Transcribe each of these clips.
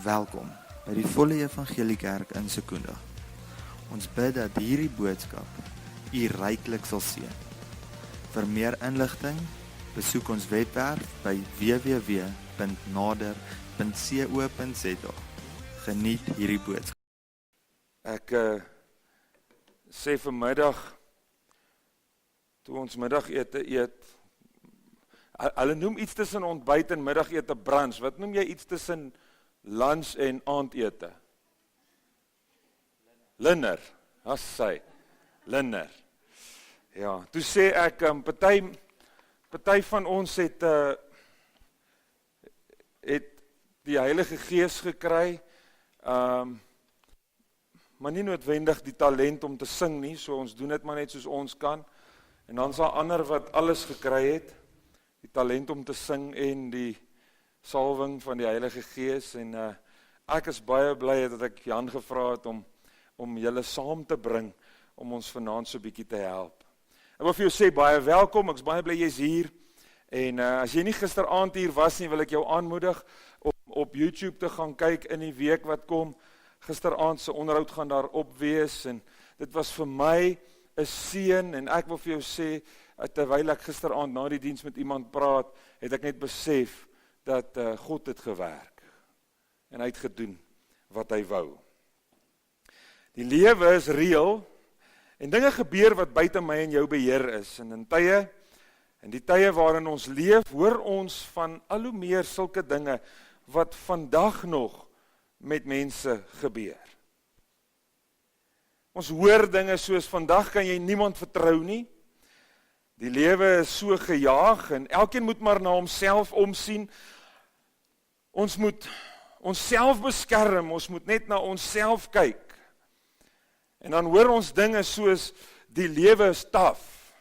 Welkom by die Volle Evangelie Kerk in Secunda. Ons bid dat hierdie boodskap u ryklik sal seën. Vir meer inligting, besoek ons webwerf by www.nader.co.za. Geniet hierdie boodskap. Ek sê vanmiddag, toe ons middagete eet, hulle noem iets tussen ontbyt en middagete brunch. Wat noem jy iets tussen lunch en aandete? Linner, as sy, linner. Ja, toe sê ek, party van ons het die Heilige Gees gekry, maar nie noodwendig die talent om te sing nie, so ons doen dit maar net soos ons kan, en dan is daar ander wat alles gekry het, die talent om te sing en die salwing van die Heilige Gees, en ek is baie bly dat ek Jan gevra het om julle saam te bring, om ons vanaand so bietjie te help. Ek wil vir jou sê baie welkom, ek is baie bly jy is hier, en as jy nie gisteraand hier was nie, wil ek jou aanmoedig om op YouTube te gaan kyk in die week wat kom. Gisteraand se onderhoud gaan daar op wees, en dit was vir my 'n seën, en ek wil vir jou sê, terwyl ek gisteraand na die diens met iemand praat, het ek net besef dat God het gewerk, en hy het gedoen wat hy wou. Die lewe is reël, en dinge gebeur wat buite my en jou beheer is, en in die tye waarin ons leef, hoor ons van al hoe meer sulke dinge, wat vandag nog met mense gebeur. Ons hoor dinge soos, vandag kan jy niemand vertrou nie, die lewe is so gejaag, en elkeen moet maar na homself omsien, ons moet onsself beskerm, ons moet net na onsself kyk, en dan hoor ons dinge soos, die lewe is tough,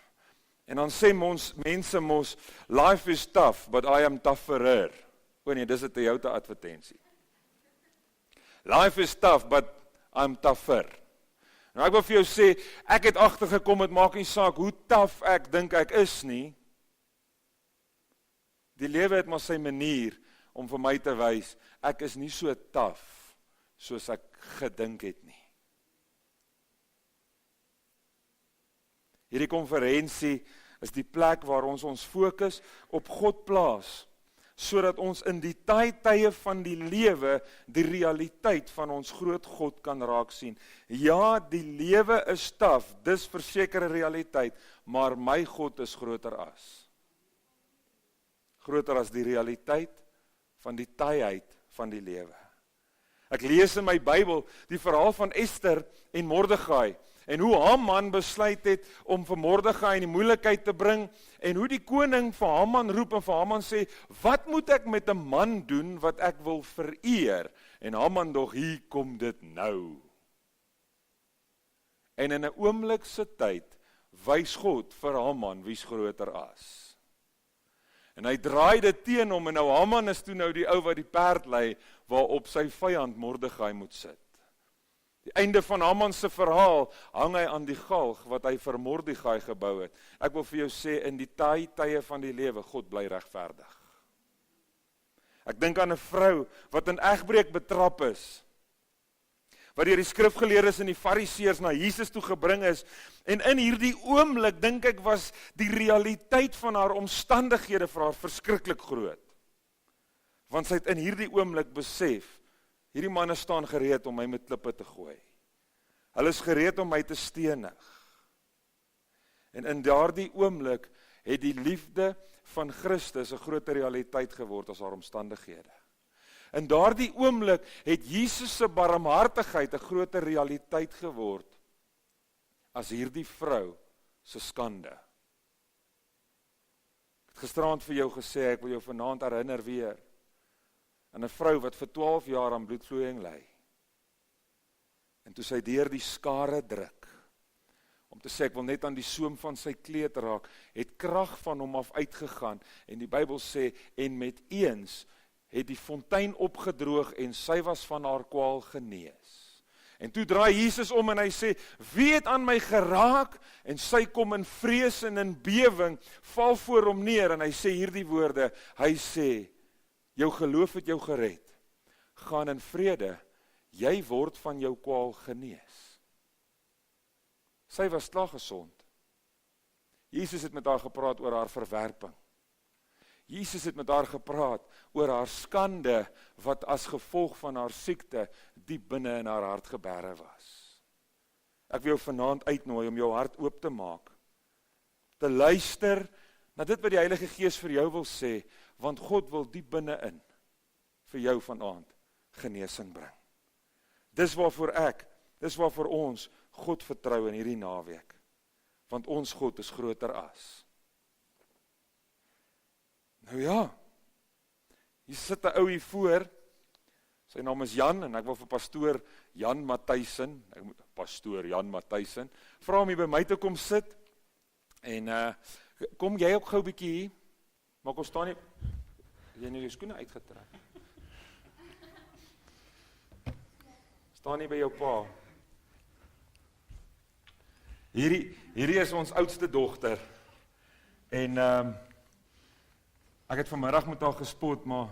en dan sê mense mos, life is tough, but I am tougher. O nee, dis 'n Toyota advertensie. Life is tough, but I'm tougher. Nou ek wil vir jou sê, ek het agtergekom, het maak nie saak hoe tough ek dink ek is nie. Die lewe het maar sy manier om vir my te wys, ek is nie so tough soos ek gedink het nie. Hierdie konferensie is die plek waar ons fokus op God plaas, sodat ons in die tye van die lewe die realiteit van ons groot God kan raak sien. Ja, die lewe is taaf, dis versekerde realiteit, maar my God is groter as. Groter as die realiteit van die tyeheid van die lewe. Ek lees in my Bybel die verhaal van Ester en Mordegai, en hoe Haman besluit het om vir Mordegai in die moeilikheid te bring, en hoe die koning vir Haman roep en vir Haman sê, wat moet ek met 'n man doen wat ek wil vereer? En Haman dog, hier kom dit nou. En in 'n oomblik se tyd, wys God vir Haman wie's groter as. En hy draai dit teen hom, en nou Haman is toe nou die ou wat die perd lei, waarop sy vyand Mordegai moet sit. Die einde van Haman se verhaal, hang hy aan die galg wat hy vir Mordegai gebou het. Ek wil vir jou sê, in die tye van die lewe, God bly regverdig. Ek dink aan 'n vrou, wat in egbreek betrap is, wat deur die skrifgeleerdes en die fariseërs na Jesus toe gebring is, en in hierdie oomblik, dink ek, was die realiteit van haar omstandighede vir haar verskriklik groot. Want sy het in hierdie oomblik besef, hierdie manne staan gereed om my met klippe te gooi. Hulle is gereed om my te stenig. En in daardie oomblik het die liefde van Christus 'n groter realiteit geword as haar omstandighede. In daardie oomblik het Jesus se barmhartigheid 'n groter realiteit geword as hierdie vrou se skande. Ek het gisteraand vir jou gesê, ek wil jou vanaand herinner weer, en 'n vrou wat vir 12 jaar aan bloedvloeiing ly. En toe sy deur die skare druk, om te sê ek wil net aan die soem van sy kleed raak, het krag van hom af uitgegaan, en die Bybel sê, en met eens het die fontein opgedroog, en sy was van haar kwaal genees. En toe draai Jesus om en hy sê, wie het aan my geraak? En sy kom in vrees en in bewing, val voor hom neer, en hy sê hierdie woorde, hy sê, jou geloof het jou gered. gaan in vrede, jy word van jou kwaal genees. Sy was klaar gesond. Jesus het met haar gepraat oor haar verwerping. Jesus het met haar gepraat oor haar skande, wat as gevolg van haar siekte diep binne in haar hart geberre was. Ek wil jou vanaand uitnooi om jou hart oop te maak, te luister na dit wat die Heilige Gees vir jou wil sê, want God wil diep binne-in vir jou vanaand genesing bring. Dis waarvoor ons God vertrou in hierdie naweek, want ons God is groter as. Nou ja, hier sit 'n ou hier voor, sy naam is Jan, en ek wil vir pastoor Jan Matthijssen, vra om hier by my te kom sit, en kom jy ook gou 'n bietjie hier, maar kom staan nie, jy nie jou skoene uitgetrek. Staan nie by jou pa. Hierdie is ons oudste dogter, en ek het vanmiddag met haar gespot, maar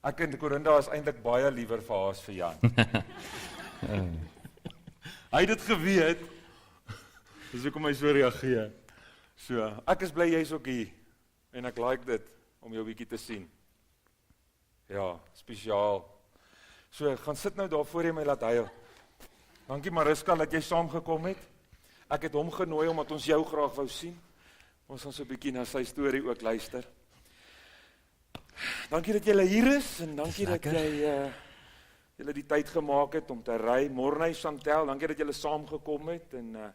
ek en Corinda is eintlik baie liewer vir haar as vir Jan. Hy het dit geweet, dis hoekom hy so reageer. So, ek is bly jy's ook hier, en ek like dit, om jou bietjie te sien. Ja, spesiaal. So, gaan sit nou daar voor jy my laat huil. Dankie Mariska dat jy saamgekom het. Ek het hom genooi omdat ons jou graag wou sien. Ons gaan so 'n bietjie na sy storie ook luister. Dankie dat jy hier is, en dankie dat jy die tyd gemaak het om te ry. Morney, Chantel, dankie dat jy saamgekom het, en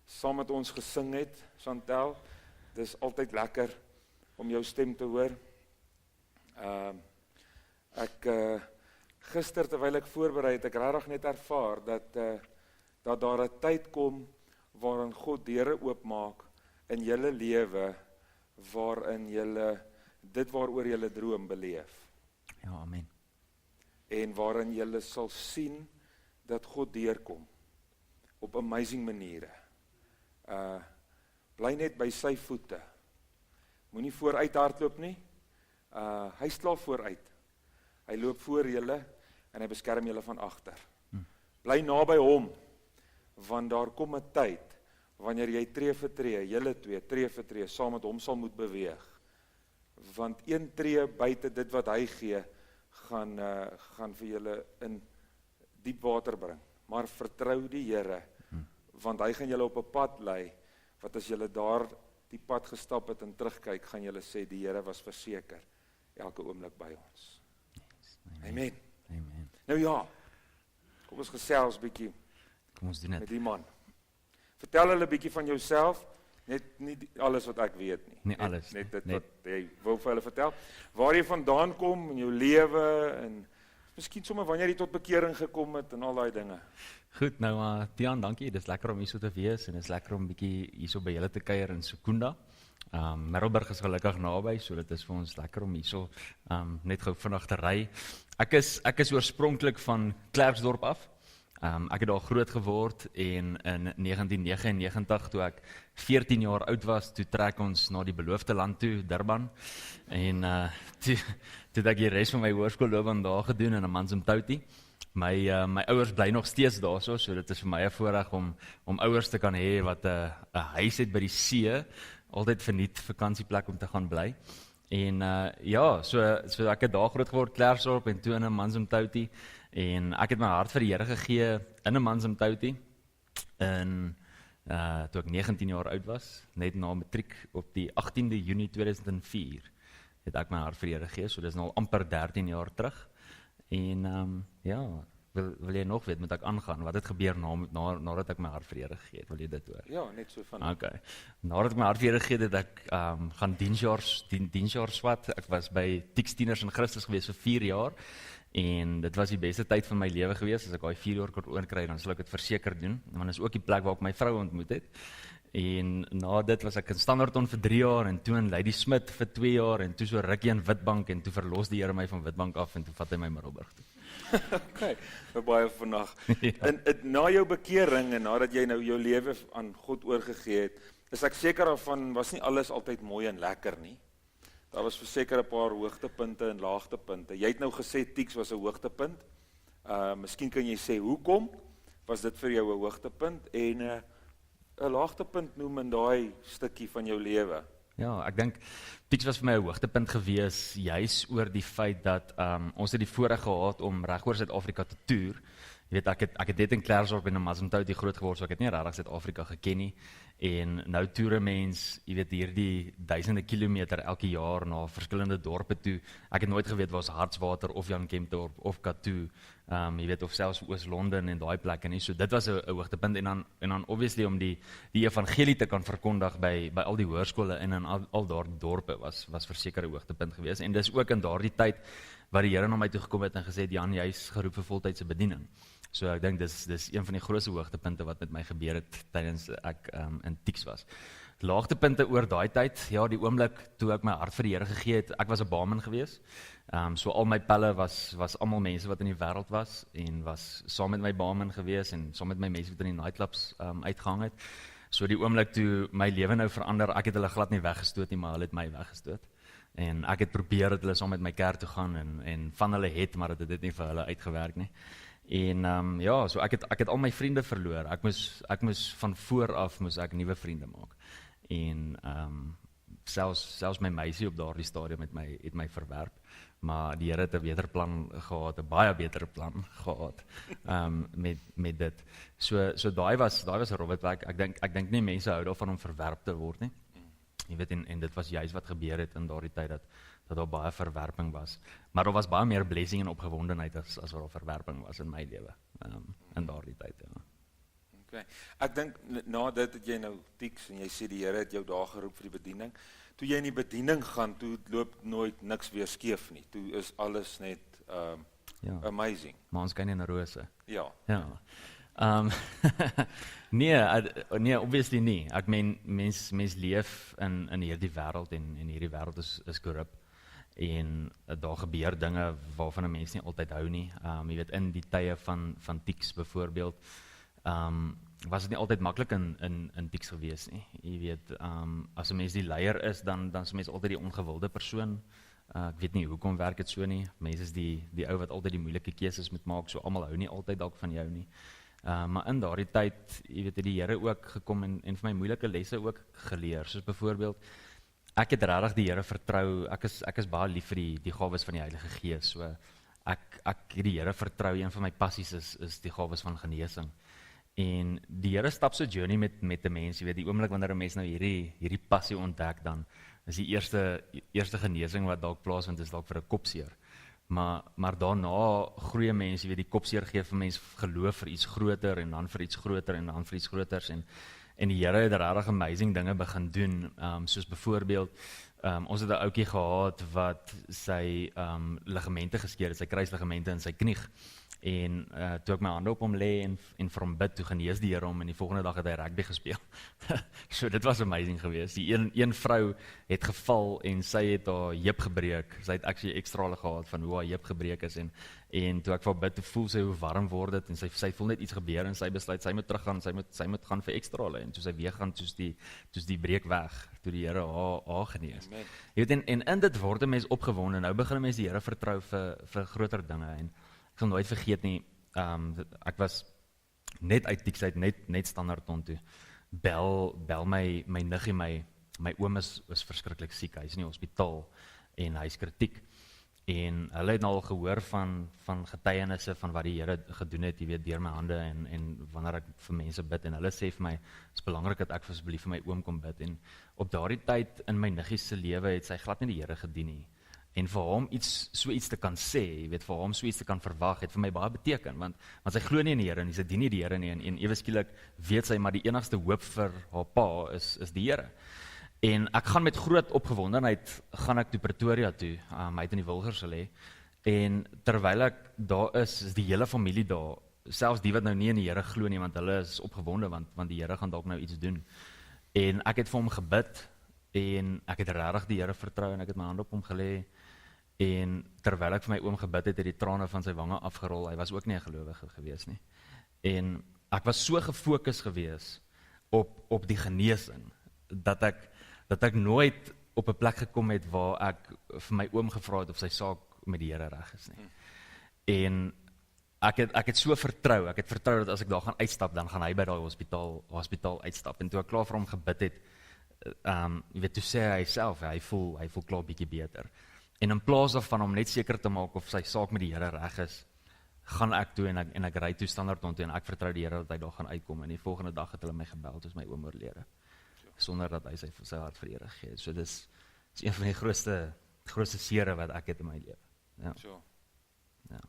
saam met ons gesing het, Chantel. Dis altyd lekker om jou stem te hoor. Gister, terwyl ek voorberei het, ek regtig net ervaar, dat daar 'n tyd kom, waarin God deure oopmaak in julle lewe, waarin julle dit waaroor julle droom beleef. Ja, amen. En waarin julle sal sien dat God deurkom op amazing maniere. Bly net by sy voete. Moenie vooruit hardloop nie. Hy slaap vooruit. Hy loop voor julle en hy beskerm julle van agter. Bly naby hom, want daar kom 'n tyd wanneer jy tree vir tree, julle twee tree vir tree, saam met hom sal moet beweeg. Want een tree buite dit wat hy gee, gaan vir julle in diep water bring. Maar vertrou die Here, want hy gaan julle op 'n pad lei, wat as julle daar die pad gestap het en terugkyk, gaan julle sê, die Here was verseker, elke oomblik by ons. Amen. Amen. Nou ja, kom ons gesels bietjie Kom ons doen met dit. die man. Vertel hulle bietjie van jouself, net nie alles wat ek weet nie. Nie alles, Net dit net. wat jy wil vir hulle vertel. Waar jy vandaan kom in jou lewe, en miskien sommer wanneer jy tot bekering gekom het, en al daai dinge. Goed, nou Tiaan, dankie. Dis lekker om hier so te wees, en dis lekker om bietjie hier so by julle te kuier in Secunda. Middelburg is gelukkig naby, so dit is vir ons lekker om hier so net gou vinnig te ry. Ek is oorspronklik van Klerksdorp af. Ek het daar groot geword, en in 1999, toe ek 14 jaar oud was, toe trek ons na die beloofde land toe, Durban, en toe het ek die res van my hoërskoolloopbaan daar gedoen in Amanzimtoti. My ouers bly nog steeds daar, so dit is vir my 'n voorreg om ouers te kan hê wat 'n huis het by die see, altyd verniet vakansieplek om te gaan bly. En ja, so ek het daar groot geword, Klerksdorp, en toe in Amanzimtoti, en ek het my hart vir die Here gegee in Amanzimtoti, en toe ek 19 jaar oud was, net na matriek op die 18de Junie 2004, het ek my hart vir die Here gegee, so dit is nou amper 13 jaar terug. En ja, wil jy nog weet, moet ek aangaan, wat het gebeur nadat ek my hart vir die Here gegee het, wil jy dit hoor? Ja, net so van. Okay. Nadat ek my hart vir die Here gegee het, ek gaan diensjaar swat. Ek was by Tikstieners in Christus gewees vir 4 jaar, en dit was die beste tyd van my lewe gewees. As ek daai 4 jaar kon oorkry, dan sal ek dit verseker doen, want dit is ook die plek waar ek my vrou ontmoet het. En na dit was ek in Standerton vir 3 jaar, en toe in Ladysmith vir 2 jaar, en toe so rukkie in Witbank, en toe verlos die Here my van Witbank af, en toe vat hy my Middelburg toe. Okay, baie vandag. Ja. En na jou bekering, en nadat jy nou jou lewe aan God oorgegee het, is ek seker daarvan, was nie alles altyd mooi en lekker nie. Daar was verseker 'n paar hoogtepunte en laagtepunte. Jy het nou gesê Tieks was 'n hoogtepunt. Miskien kan jy sê hoekom was dit vir jou 'n hoogtepunt en 'n laagtepunt noem in daai stukkie van jou lewe. Ja, ek dink Tieks was vir my 'n hoogtepunt gewees, juis oor die feit dat ons het die voorreg gehad om regoor Suid-Afrika te toer. Jy weet, ek het dit in Klerksdorp en in Amanzimtoti groot geword, so ek het nie regtig Suid-Afrika geken nie. En nou toere mens, jy weet, hierdie duisende kilometer elke jaar na verskillende dorpe toe. Ek het nooit geweet waar's Hartswater of Jan Kempdorp of Katoo, jy weet, of selfs Oos-London en daai plekke nie. So dit was 'n hoogtepunt en dan obviously om die evangelie te kan verkondig by al die hoërskole en in al daardie dorpe was verseker 'n hoogtepunt geweest. En dis ook in daardie tyd wat die Here na my toe gekom het en gesê het, Jan, jy's geroep vir voltydse bediening. So ek dink dis een van die grootste hoogtepunte wat met my gebeur het tydens ek in Tieks was. Laagtepunte oor daai tyd, ja, die oomblik toe ek my hart vir die Here gegee het, ek was 'n barman gewees. So al my pelle was almal mense wat in die wêreld was en was saam met my barman gewees en saam met my mense wat in die nightclubs uitgehang het. So die oomblik toe my lewe nou verander, ek het hulle glad nie weggestoot nie, maar hulle het my weggestoot. En ek het probeer dat hulle saam met my kerk toe gaan en van hulle het, maar dit het nie vir hulle uitgewerk nie. En ja, so ek het al my vriende verloor. Ek moes van voor af nuwe vriende maak. En selfs my meisie op daardie stadium het my verwerp, maar die Here het 'n beter plan gehad, 'n baie beter plan gehad met dit. So daai was 'n rowwe plek. Ek dink nie mense hou daarvan om verwerp te word nie. Jy weet, en dit was juist wat gebeur het in daardie tyd dat daar baie verwerping was. Maar daar was baie meer blessing en opgewondenheid as wat daar verwerping was in my lewe in daardie tyd. Ja. Okay. Ek dink na dit het jy nou Tieks en jy sê die Here het jou daar geroep vir die bediening. Toe jy in die bediening gaan, toe loop nooit niks weer skeef nie. Toe is alles net amazing. Maar ons kyk nie na rose. Ja. Nee, obviously nie. Ek meen mens leef in hierdie wêreld en hierdie wêreld is korrup. En daar gebeur dinge waarvan 'n mens nie altyd hou nie. Jy weet, in die tye van Tieks byvoorbeeld, was dit nie altyd maklik in Tieks gewees nie. Jy weet, as 'n mens die leier is, dan is 'n mens altyd die ongewilde persoon. Ek weet nie hoekom werk dit so nie. Mense is die ou wat altyd die moeilike keuses moet maak, so almal hou nie altyd dalk van jou nie. Maar in daardie tyd, jy weet, het die Here ook gekom en vir my moeilike lesse ook geleer. Soos byvoorbeeld, ek het regtig die Here vertrou. Ek is baie lief vir die gawes van die Heilige Gees. So ek het die Here vertrou. Een van my passies is die gawes van genesing. En die Here stap so journey met 'n mens. Jy weet, die oomblik wanneer 'n mens nou hierdie passie ontdek, dan is die eerste genesing wat dalk plaasvind is dalk vir 'n kopseer. Maar daarna groei mense, jy weet, die kopseer gee vir mense geloof vir iets groter en dan vir iets groter en dan vir iets groters en die Here het regtig amazing dinge begin doen, soos byvoorbeeld ons het 'n ouetjie gehad wat sy ligamente geskeur het, sy kruisligamente in sy knie. En toe ek my hande op hom lê en vir hom bid, toe genees die Here hom en die volgende dag het hy rugby gespeel. So dit was amazing geweest. Die een vrou het geval en sy het haar heup gebreek. Sy het actually ekstrale gehad van hoe haar heup gebreek is en toe ek vir haar bid, toe voel sy hoe warm word dit en sy voel net iets gebeur en sy besluit sy moet teruggaan, sy moet gaan vir ekstrale en toe sy weer gaan soos die breek weg, toe die Here haar genees. Jy weet, en in dit word 'n mens opgewonde. Nou begin 'n mens die Here vertrou vir groter dinge en ek gaan nooit vergeet nie, ek was net uit Tieks uit, net Standerton toe, bel my niggie, my oom is verskriklik siek, hy is in die hospitaal, en hy is kritiek, en hulle het al gehoor van getuienisse van wat die Here gedoen het, jy weet, deur my hande, en wanneer ek vir mense bid, en hulle sê vir my, het is belangrik dat ek asseblief vir my oom kom bid, en op daardie tyd in my niggie se lewe het sy glad nie die Here gedien nie, en vir hom so iets te kan sê, jy weet, vir hom so iets te kan verwag, het vir my baie beteken, want sy glo nie in die Here nie, sy dien nie die Here nie, en ewe skielik weet sy, maar die enigste hoop vir haar pa is die Here. En ek gaan met groot opgewondenheid, gaan ek toe Pretoria toe, hy het in die Wilgers gelê, en terwyl ek daar is die hele familie daar, selfs die wat nou nie in die Here glo nie, want hulle is opgewonde, want die Here gaan dalk nou iets doen. En ek het vir hom gebid, en ek het regtig die Here vertrou, en ek het my hand op hom gelê, en terwyl ek vir my oom gebid het die trane van sy wange afgerol, hy was ook nie 'n gelowige gewees nie. En ek was so gefokus gewees op die genesing, dat ek nooit op 'n plek gekom het waar ek vir my oom gevra het of sy saak met die Here reg is nie. En ek het so vertrou, ek het vertrou dat as ek daar gaan uitstap, dan gaan hy by daai hospitaal uitstap. En toe ek klaar vir hom gebid het, jy weet, toe sê hy self, hy voel klaar bietjie beter. En in plaas daarvan om net seker te maak of sy saak met die Here reg is, gaan ek toe en ek ry toe Standerton toe en ek vertrou die Here dat hy daar gaan uitkom. En die volgende dag het hulle my gebel, toe is my oom oorlede. Sonder dat hy sy hart vir die Here gegee het. So dis een van die grootste sere wat ek het in my lewe. Ja. So. Ja.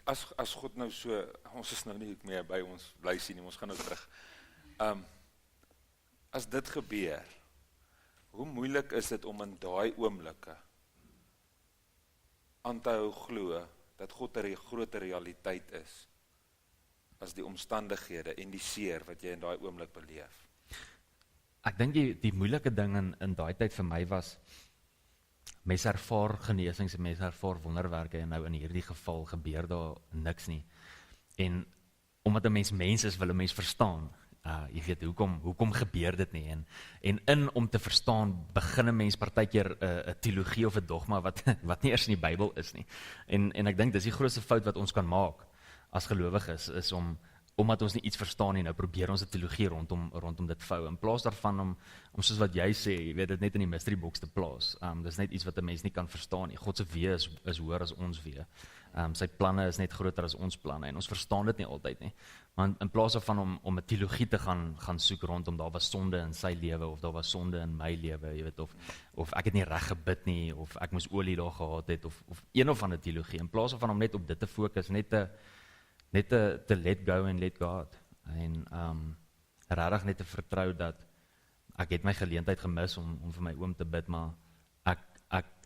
As God nou so, ons is nou nie meer by ons bly sien nie, ons gaan nou terug. As dit gebeur, hoe moeilik is dit om in daai oomblikke aan te hou glo dat God 'n groter realiteit is as die omstandighede en die seer wat jy in daai oomblik beleef? Ek dink die moeilike ding in daai tyd vir my was, mense ervaar genesings en mense ervaar wonderwerke en nou in hierdie geval gebeur daar niks nie. En omdat 'n mens is, wil 'n mens verstaan. Jy weet, hoekom gebeur dit nie? En om te verstaan, begin 'n mens partykeer 'n teologie of 'n dogma wat nie eers in die Bybel is nie. En ek dink dis die grootste fout wat ons kan maak as gelowiges, is omdat ons nie iets verstaan nie, nou probeer ons 'n teologie rondom dit vou, in plaas daarvan om soos wat jy sê, jy weet, dit net in die mystery box te plaas. Dis net iets wat 'n mens nie kan verstaan nie. God se weë is hoër as ons weë. Sy planne is net groter as ons planne, en ons verstaan dit nie altyd nie. Maar in plaas daarvan om 'n teologie te gaan soek rondom, daar was sonde in sy lewe, of daar was sonde in my lewe, jy weet, of ek het nie reg gebid nie, of ek moes olie daar gehad het, of een of ander teologie, in plaas daarvan om net op dit te fokus, net te let go en let God, en regtig net te vertrou dat ek het my geleentheid gemis om vir my oom te bid, maar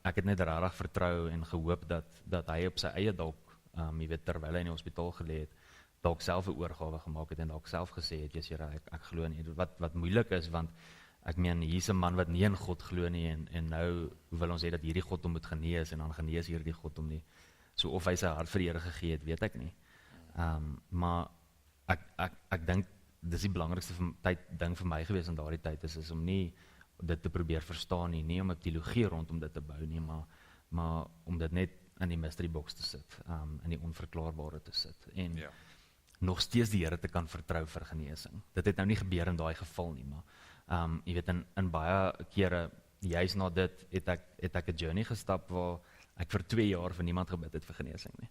ek het net regtig vertrou en gehoop dat hy op sy eie dalk, jy weet, terwyl hy in die hospitaal gelê het, dalk self 'n oorgawe gemaak het en dalk self gesê het, Jesus Here, ek glo nie, wat moeilik is, want ek meen, hier's 'n man wat nie in God glo nie, en nou wil ons hê dat hierdie God hom moet genees, en dan genees hierdie God hom nie. So of hy sy hart vir die Here gegee het, weet ek nie. Maar ek dink, dis die belangrikste ding vir my gewees in daardie tyd, is om nie dit te probeer verstaan nie om 'n teologie rondom dit te bou nie, maar om dit net in die mystery box te sit, in die onverklaarbare te sit, en nog steeds die Here te kan vertrou vir genesing. Dit het nou nie gebeur in daai geval nie, maar jy weet, in baie kere, juis na dit, het ek 'n journey gestap waar ek vir 2 jaar vir niemand gebid het vir genesing nie.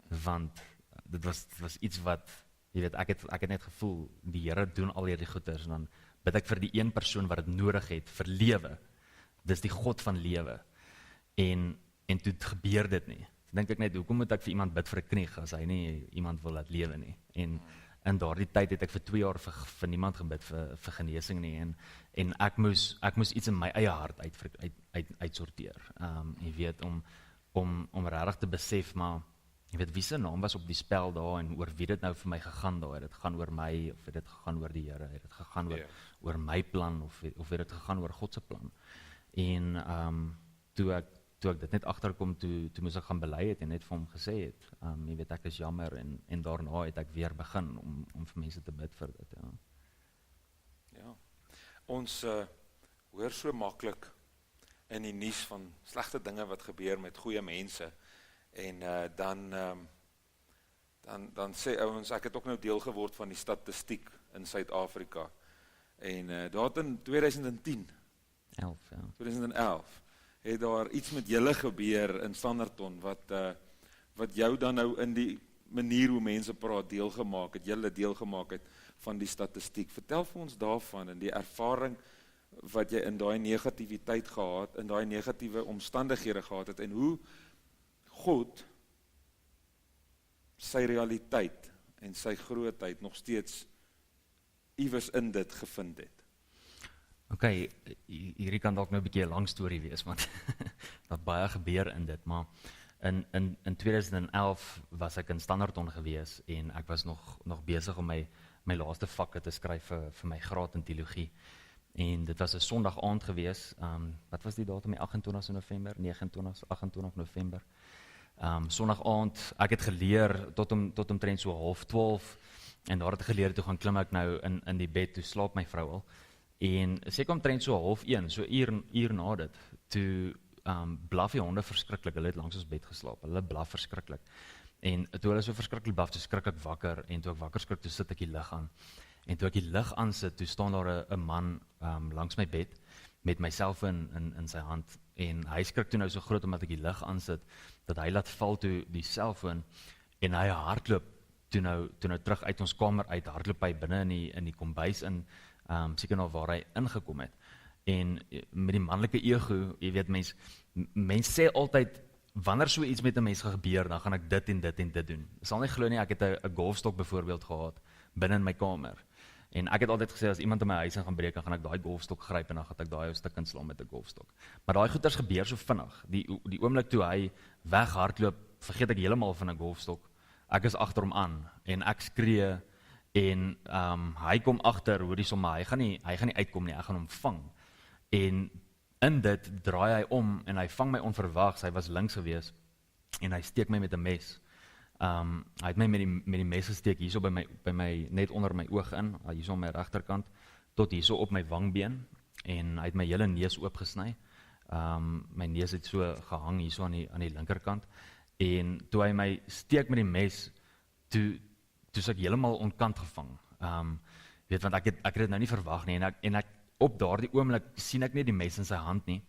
Want dit was iets wat, jy weet, ek het net gevoel, die Here doen al hierdie goeders, en dan bid ek vir die een persoon wat dit nodig het vir lewe. Dis die God van lewe. En toe gebeur dit nie. Dink ek net, hoekom moet ek vir iemand bid vir 'n knieg as hy nie iemand wil laat lewe nie? En in daardie tyd het ek vir 2 jaar vir niemand gebid vir genesing nie, en ek moes iets in my eie hart uitsorteer. Jy weet, om regtig te besef, maar jy weet, wie se naam was op die spel daar, en oor wie dit nou vir my gegaan daar, het dit gegaan oor my, of het dit gegaan oor die Here, het dit gegaan oor my plan, of het dit gegaan oor God se plan. En toe ek dit net agterkom, toe moes ek gaan bely het, en net vir hom gesê het, jy weet, ek is jammer, en daarna het ek weer begin, om vir mense te bid vir dit, Ja, ons hoor so maklik in die nuus van slegte dinge wat gebeur met goeie mense, en dan sê ouens, ek het ook nou deel geword van die statistiek in Suid-Afrika, en daar het in 2010, 2011, het daar iets met julle gebeur in Standerton, wat jou dan nou in die manier hoe mense praat julle deelgemaak het van die statistiek. Vertel vir ons daarvan, en die ervaring wat jy in daai negativiteit gehad, in daai negatiewe omstandighede gehad het, en hoe God sy realiteit en sy grootheid nog steeds iewers in dit gevind het. Ok, hierdie kan dalk nou 'n bietjie 'n lang storie wees, want dat baie gebeur in dit, maar in 2011 was ek in Standerton gewees, en ek was nog besig om my laaste vakke te skryf vir my graad in teologie, en dit was 'n Sondag aand gewees, wat was die datum, 28 November, 28 November, Sondag aand, ek het geleer tot omtrent so 11:30, en daar het ek geleer, toe gaan klim ek nou in die bed, toe slaap my vrou al, En seker omtrent so 12:30, so uur na dit, toe blaf die honde verskriklik. Hulle het langs ons bed geslaap. Hulle blaf verskriklik. En toe hulle so verskriklik blaf, toe skrik ek wakker, en toe ek wakker skrik, toe sit ek die lig aan. En toe ek die lig aansit, toe staan daar 'n man langs my bed met my selfoon in sy hand, en hy skrik toe nou so groot omdat ek die lig aansit, dat hy laat val toe die selfoon, en hy hardloop toe nou terug uit ons kamer uit, hardloop hy binne in die kombuis in, seker nou waar hy ingekom het. En met die manlike ego, jy weet, mens sê altyd, wanneer so iets met 'n mens gaan gebeur, dan gaan ek dit en dit en dit doen. Ek sal nie glo nie, ek het 'n golfstok byvoorbeeld gehad binne in my kamer. En ek het altyd gesê, as iemand in my huis gaan breek, dan gaan ek daai golfstok gryp en dan gaan ek daai ou stuk inslaan met 'n golfstok. Maar daai goeters gebeur so vinnig. Die oomblik toe hy weghardloop, vergeet ek heeltemal van 'n golfstok. Ek is agter hom aan en ek skree, en hy kom agter, hoor jy sommer, hy gaan nie uitkom nie, ek gaan hom vang. En in dit draai hy om en hy vang my onverwags. Hy was links gewees en hy steek my met 'n mes. Hy het my met die mes gesteek hierso by my net onder my oog in, hierso aan my regterkant, tot hierso op my wangbeen, en hy het my hele neus oopgesny. My neus het so gehang hierso aan die linkerkant, en toe hy my steek met die mes, toe is ek heeltemal onkant gevang. Weet, want ek het dit nou nie verwag nie, en ek op daardie oomblik sien ek nie die mes in sy hand nie.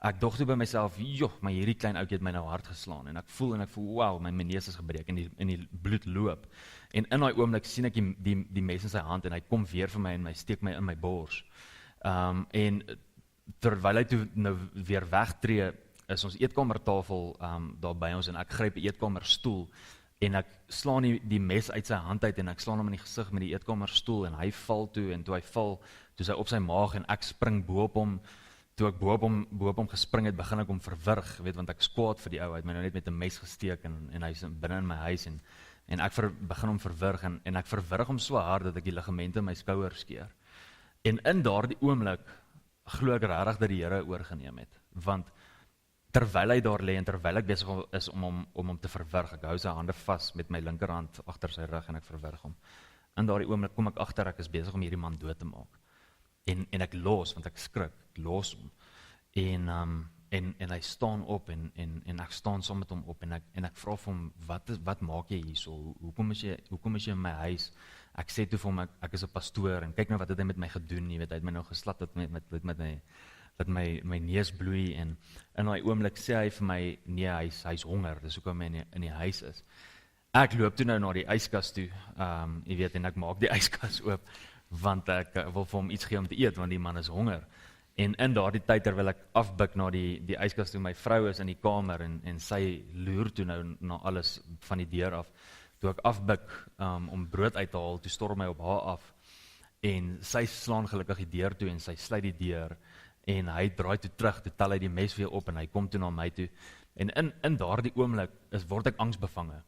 Ek dog toe by myself, joh, maar hierdie klein ouetjie het my nou hard geslaan, en ek voel, wow, my neus is gebreek, en die bloed loop. En in daai oomblik sien ek die mes in sy hand, en hy kom weer vir my, en hy steek my in my bors. En terwyl hy toe nou weer wegtree, is ons eetkamertafel daar by ons, en ek gryp 'n eetkamerstoel, en ek slaan die mes uit sy hand uit, en ek slaan hom in die gesig met die eetkamerstoel, en hy val toe, en toe hy val, toe is hy op sy maag, en ek spring bo op hom. Toe ek bo op hom gespring het, begin ek hom verwrig, weet, want ek is kwaad vir die ou, hy het my nou net met 'n mes gesteek, en hy is binne in my huis, en ek begin hom verwrig, en ek verwrig hom so hard, dat ek die ligamente in my skouer skeer. En in daardie oomblik, glo ek regtig dat die Here oorgeneem het, want terwyl hy daar lê, en terwyl ek besig is om hom te verwrig, ek hou sy hande vas met my linkerhand agter sy rug, en ek verwrig hom. In daardie oomblik kom ek agter, ek is besig om hierdie man dood te maak. En ek los, want ek skrik, los hom. En hy staan op, en ek staan saam met hom op, en ek vra vir hom, wat maak jy hierso? Hoekom is jy in my huis? Ek sê toe vir hom, ek is 'n pastoor, en kyk nou wat het hy met my gedoen, jy weet, hy het my nou geslap, dat my neus bloei, en in daai oomblik sê hy vir my, nee, hy's honger, dis hoekom hy in die huis is. Ek loop toe nou na die yskas toe, jy weet, en ek maak die yskas oop, want ek wil vir hom iets gee om te eet, want die man is honger. En in daardie tyd, terwyl ek afbuk na die yskas toe, my vrou is in die kamer, en sy loer toe nou na alles van die deur af. Toe ek afbuk om brood uit te haal, toe storm hy op haar af, en sy slaan gelukkig die deur toe, en sy sluit die deur, en hy draai toe terug, toe tel hy die mes weer op, en hy kom toe na my toe, en in daardie oomblik word ek angsbevange,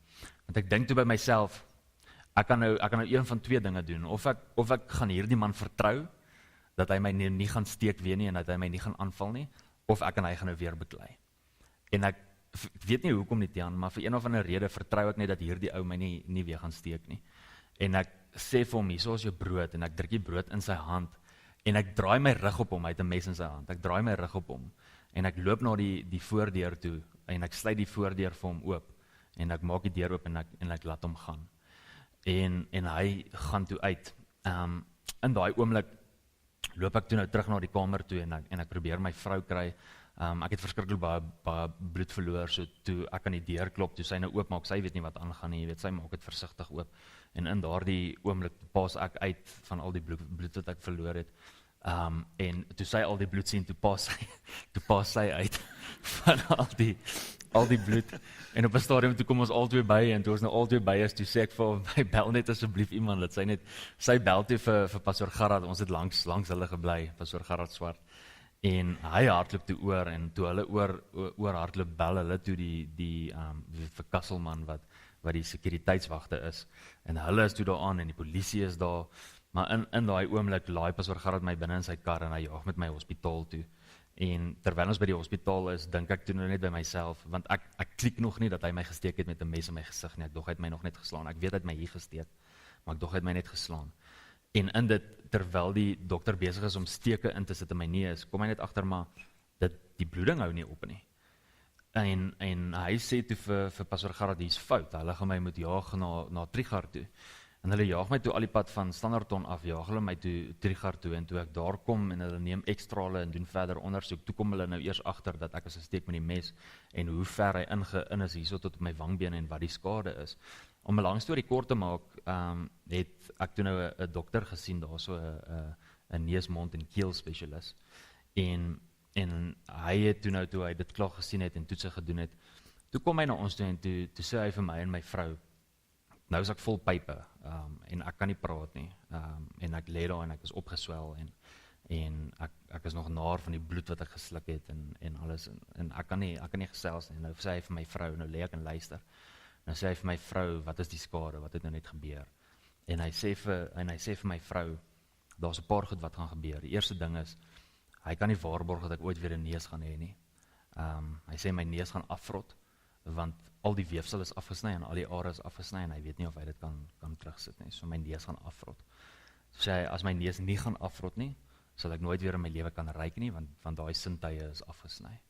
want ek dink toe by myself, ek kan nou een van twee dinge doen, of ek gaan hierdie man vertrou, dat hy my nie gaan steek weer nie, en dat hy my nie gaan aanval nie, of ek en hy gaan nou weer beklei. En ek weet nie hoekom nie, Tiaan, maar vir een of ander rede vertrou ek net dat hierdie ou my nie weer gaan steek nie. En ek sê vir hom, hierso is jou brood, en ek druk die brood in sy hand, en ek draai my rug op hom, hy het 'n mes in sy hand, ek draai my rug op hom, en ek loop na die voordeur toe, en ek sluit die voordeur vir hom oop, en ek maak die deur oop, en ek laat hom gaan. En hy gaan toe uit. In daai oomblik loop ek toe nou terug na die kamer toe, en ek probeer my vrou kry. Ek het verskriklik baie bloed verloor, so toe ek aan die deur klop, toe sy nou oopmaak, sy weet nie wat aangaan nie, jy weet, sy maak dit versigtig oop, en in daardie oomblik pas ek uit van al die bloed wat ek verloor het, en toe sy al die bloed sien, toe pas sy uit van al die bloed, en op 'n stadium toe kom ons albei by, en toe ons nou albei by is, toe sê ek vir hom, bel net asseblief iemand, dat sy bel toe vir Pastor Gerard, ons het langs hulle gebly, Pastor Gerard Swart, en hy hardloop toe oor, en toe hulle oor hardloop, bel hulle toe die vir Kasselman, wat die sekuriteitswagte is, en hulle is toe daar aan, en die polisie is daar, maar in daai oomblik laai Pastor Gerard my binne in sy kar, en hy jaag met my hospitaal toe. En terwyl ons by die hospitaal is, dink ek toe nou net by myself, want ek klik nog nie dat hy my gesteek het met 'n mes in my gesig nie, ek dog hy het my nog net geslaan, ek weet hy het my hier gesteek, maar ek dog hy het my net geslaan. En in dit, terwyl die dokter besig is om steke in te sit in my neus, kom hy net agter maar, die bloeding hou nie op nie. En hy sê toe vir Pastor Gerard, die is fout, hulle gaan my moet jaag na Trigard toe. En hulle jaag my toe al die pad van Standerton af, jaag hulle my toe Trigard toe, en toe ek daar kom, en hulle neem ekstrale en doen verder ondersoek, toe kom hulle nou eers agter dat ek is gesteek met die mes, en hoe ver hy in is hierso tot op my wangbeen, en wat die skade is. Om 'n lang storie kort te maak, het ek toe nou 'n dokter gesien, daar so 'n neus, mond en keel spesialis. En hy het toe hy dit klaar gesien het en toetse gedoen het, toe kom hy na ons toe en toe sê hy vir my en my vrou, nou is ek vol pype, en ek kan nie praat nie, en ek lê daar en ek is opgeswel, en ek is nog naar van die bloed wat ek gesluk het, en alles, en ek kan nie gesels nie. Nou sê hy vir my vrou, nou lê ek en luister, nou sê hy vir my vrou, wat is die skade, wat het nou net gebeur, en hy sê vir my vrou, daar's 'n paar goed wat gaan gebeur. Die eerste ding is, hy kan nie waarborg dat ek ooit weer 'n neus gaan hê nie. Hy sê my neus gaan afrot, want al die weefsel is afgesny en al die are is afgesny, en hy weet nie of hy dit kan terugsit nie, so my neus gaan afrot. So sê hy, as my neus nie gaan afrot nie, sal ek nooit weer in my lewe kan ruik nie, want daai sintuie is afgesny.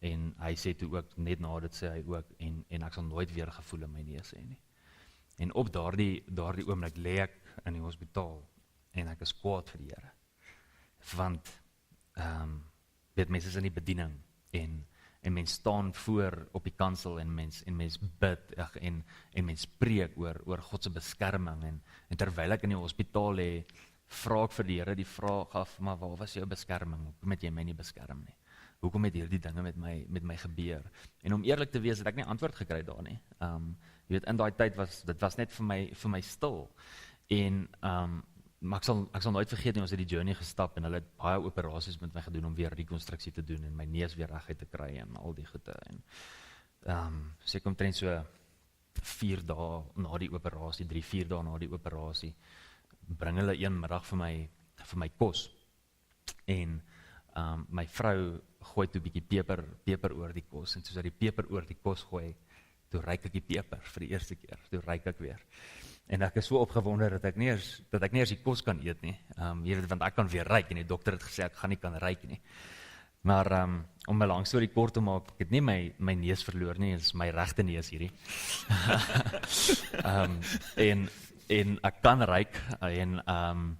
En hy sê toe ook, net na dit sê hy ook, en ek sal nooit weer gevoel in my neus hê nie. En op daardie oomblik lê ek in die hospitaal, en ek is kwaad vir die Here. Want, weet mense is in die bediening, en mens staan voor op die kansel, en mens bid, en mens preek oor God se beskerming, en terwyl ek in die hospitaal lê, vra ek vir die Here die vraag af, maar waar was jou beskerming? Hoekom het jy my nie beskerm nie? Hoekom het hierdie dinge met my gebeur? En om eerlik te wees, het ek nie antwoord gekry daar nie. Jy weet, in daai tyd was net vir my stil. En maar ek sal nooit vergeet nie, ons het die journey gestap, en hulle het baie operasies met my gedoen om weer rekonstruksie te doen, en my neus weer reguit te kry, en al die goede. En seker omtrent so 4 dae na die operasie, 3-4 dae na die operasie, bring hulle een middag vir my kos. En my vrou gooi toe 'n bietjie peper oor die kos, en soos hy die peper oor die kos gooi, toe ruik ek die peper vir die eerste keer, toe ruik ek weer. En ek is so opgewonde dat ek nie eers die kos kan eet nie. Jy weet, want ek kan weer ruik, en die dokter het gesê ek gaan nie kan ruik nie. Maar om 'n lang storie kort te maak, ek het nie my neus verloor nie, dit is my regte neus hierdie. En ek kan ruik, en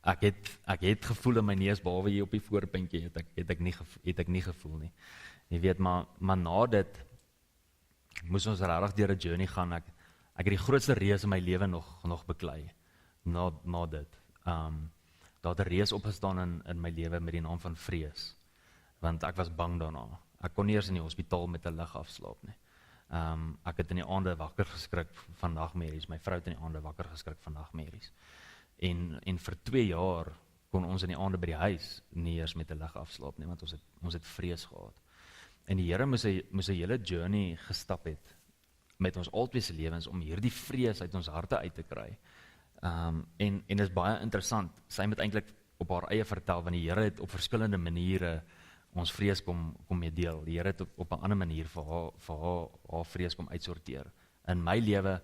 ek het gevoel in my neus, behalwe hier op die voorpuntjie, het ek nie gevoel nie. Jy weet, maar na dit, moes ons regtig deur 'n journey gaan. Ek het die grootste reis in my lewe nog beklei, na dit. Daar het 'n reis opgestaan in my lewe met die naam van vrees, want ek was bang daarna. Ek kon nie eers in die hospitaal met 'n lig afslaap nie. Ek het in die aande wakker geskrik van nagmerries, my vrou het in die aande wakker geskrik van nagmerries. En vir 2 jaar kon ons in die aande by die huis nie eers met 'n lig afslaap nie, want ons het vrees gehad. En die Here moes 'n hele journey gestap het met ons albei se lewens om hierdie vrees uit ons harte uit te kry. En is baie interessant. Sy moet eintlik op haar eie vertel, want die Here het op verskillende maniere ons vrees kom mee deel. Die Here het op 'n ander manier vir haar vrees kom uitsorteer. In my lewe,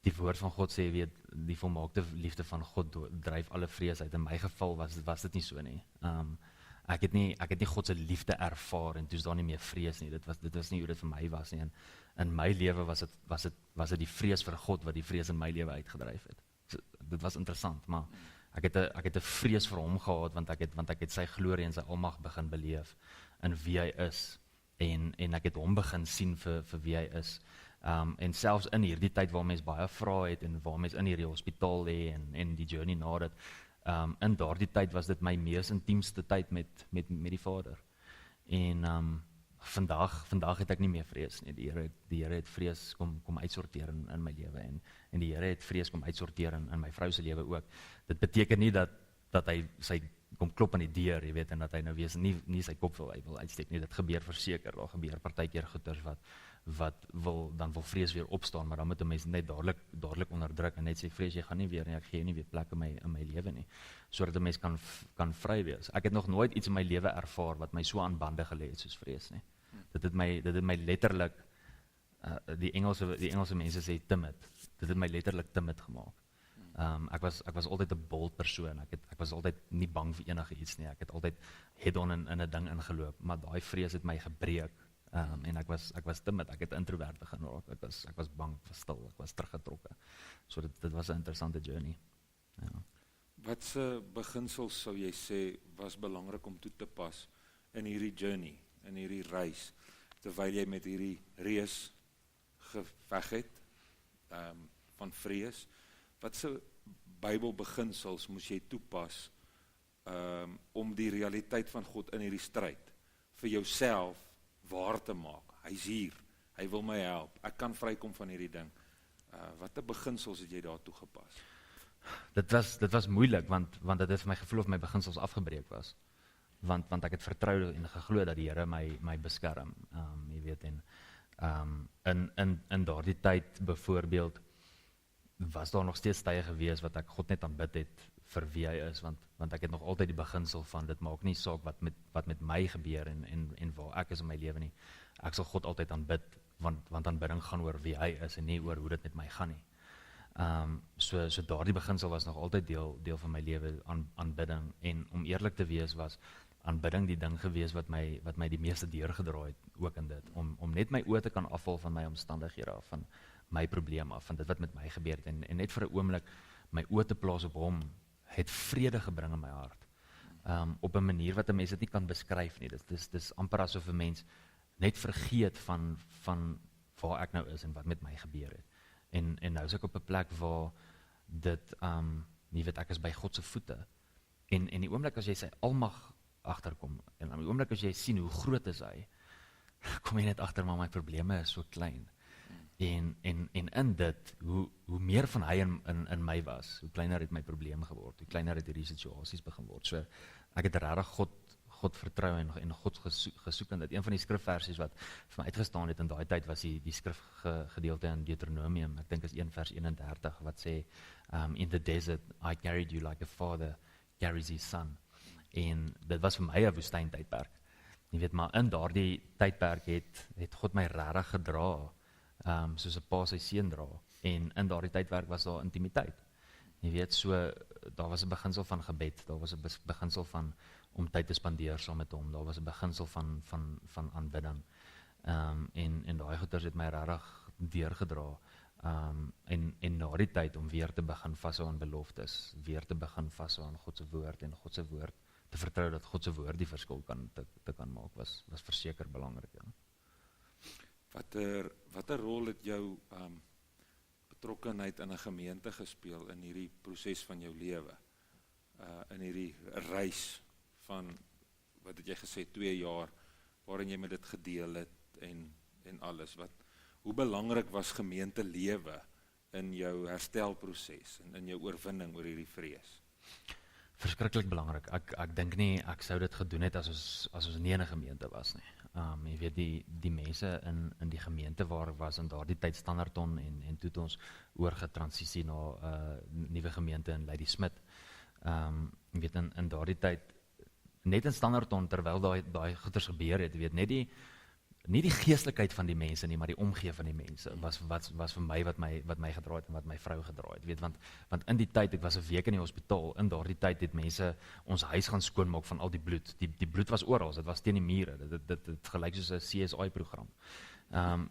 die woord van God sê, weet, die volmaakte liefde van God dryf alle vrees uit. In my geval was dit nie so nie. Ek het nie God se liefde ervaar, en toe is daar nie meer vrees nie. Dit was nie hoe dit vir my was nie. En in my lewe was dit die vrees vir God wat die vrees in my lewe uitgedryf het. So, dit was interessant, maar ek het 'n vrees vir hom gehad, want ek het sy glorie en sy almag begin beleef in wie hy is, en ek het hom begin sien vir wie hy is. En selfs in hierdie tyd waar mens baie vrae het, en waar mens in hierdie hospitaal lê, en die journey na dit, in daardie tyd was dit my mees intiemste tyd met die Vader. En vandag het ek nie meer vrees nie. Die Here het vrees kom uitsorteer in my lewe, en die Here het vrees kom uitsorteer in my vrou se lewe ook. Dit beteken nie dat sy kom klop aan die deur, jy weet, en dat hy nou nie sy kop wil uitsteek nie. Dit gebeur verseker. Daar gebeur partykeer goeters dan wil vrees weer opstaan, maar dan moet 'n mens net dadelik onderdruk en net sê, vrees, jy gaan nie weer nie, ek gee nie weer plek in my lewe nie, sodat 'n mens kan vry wees. Ek het nog nooit iets in my lewe ervaar wat my so aan bande gelê het soos vrees nie. Dit het my letterlik, die Engelse mense sê timid, dit het my letterlik timid gemaak. Ek was altyd 'n bold persoon. Ek was altyd nie bang vir enige iets nie. Ek het altyd head-on in 'n ding ingeloop, maar daai vrees het my gebreek. En ek was timid, ek het introvert begin raak. Ek was bang, was stil, ek was teruggetrokke. So dit was 'n interessante journey. Ja. Wat se beginsels sou jy sê was belangrik om toe te pas in hierdie journey, in hierdie reis, terwyl jy met hierdie reus geveg het, van vrees? Wat se Bybelbeginsels moes jy toepas om die realiteit van God in hierdie stryd vir jouself waar te maak? Hy's hier, hy wil my help, ek kan vrykom van hierdie ding. Watter beginsels het jy daar toegepas? Dit was moeilik, want dit het vir my gevoel of my beginsels afgebreek was. Want ek het vertrou en geglo dat die Here my beskerm. Jy weet, en in daardie tyd byvoorbeeld was daar nog steeds tye gewees wat ek God net aanbid het vir wie hy is, want ek het nog altyd die beginsel van dit maak nie saak wat met my gebeur en waar ek is in my lewe nie. Ek sal God altyd aanbid, want aanbidding gaan oor wie hy is en nie oor hoe dit met my gaan nie. So daardie beginsel was nog altyd deel van my lewe, aanbidding, en om eerlik te wees was aanbidding die ding gewees wat my die meeste deurgedraai het ook in dit, om net my oë te kan afval van my omstandighede af, van my probleem af, van dit wat met my gebeur het, en net vir 'n oomblik my oë te plaas op hom, het vrede gebring in my hart, op 'n manier wat 'n mens dit nie kan beskryf nie. Dis amper asof 'n mens net vergeet van waar ek nou is en wat met my gebeur het. En nou is ek op 'n plek waar dit, jy weet, ek is by God se voete. En die oomblik as jy sy almag agterkom, en die oomblik as jy sien hoe groot is hy, kom jy net agter, maar my probleme is so klein. En in dit, hoe meer van hy in my was, hoe kleiner het my probleem geword, hoe kleiner het hierdie situasies begin word. So ek het regtig God vertrou en God gesoek in dit. Een van die skrifversies wat vir my uitgestaan het in daai tyd was die skrifgedeelte in Deuteronomium, ek dink is 1 vers 31, wat sê, in the desert I carried you like a father carries his son. En dit was vir my 'n woestyntydperk. Jy weet, maar in daardie tydperk het God my regtig gedra, soos 'n pa sy seun dra. En in daardie tydperk was daar intimiteit. Jy weet, so daar was 'n beginsel van gebed, daar was 'n beginsel van om tyd te spandeer saam met hom, daar was 'n beginsel van aanbidding. En daai goeters het my regtig deurgedra. En na die tyd om weer te begin vashou aan beloftes, weer te begin vashou aan God se woord, en God se woord te vertrou dat God se woord die verskil te kan maak, was verseker belangrik. Ja. Watter rol het jou betrokkenheid in 'n gemeente gespeel in hierdie proses van jou lewe? In hierdie reis van, wat het jy gesê, 2 jaar, waarin jy met dit gedeel het en alles. Hoe belangrik was gemeentelewe in jou herstelproses en in jou oorwinning oor hierdie vrees? Verskriklik belangrik. Ek dink nie ek sou dit gedoen het as ons nie in 'n gemeente was nie. Jy weet, die mense in die gemeente waar ek was in daardie tyd Standerton, en toe het ons oorgetransisie na nuwe gemeente in Ladysmith. Jy weet, in daardie tyd, net in Standerton, terwyl daai goeters gebeur het, jy weet, nie die geestelikheid van die mense nie, maar die omgee van die mense was vir my wat my gedraai het en wat my vrou gedraai het. Weet, want in die tyd, ek was 'n week in die hospitaal, in daardie tyd het mense ons huis gaan skoonmaak van al die bloed. Die bloed was oral, dit was teen die mure, dit gelyk soos 'n CSI-program.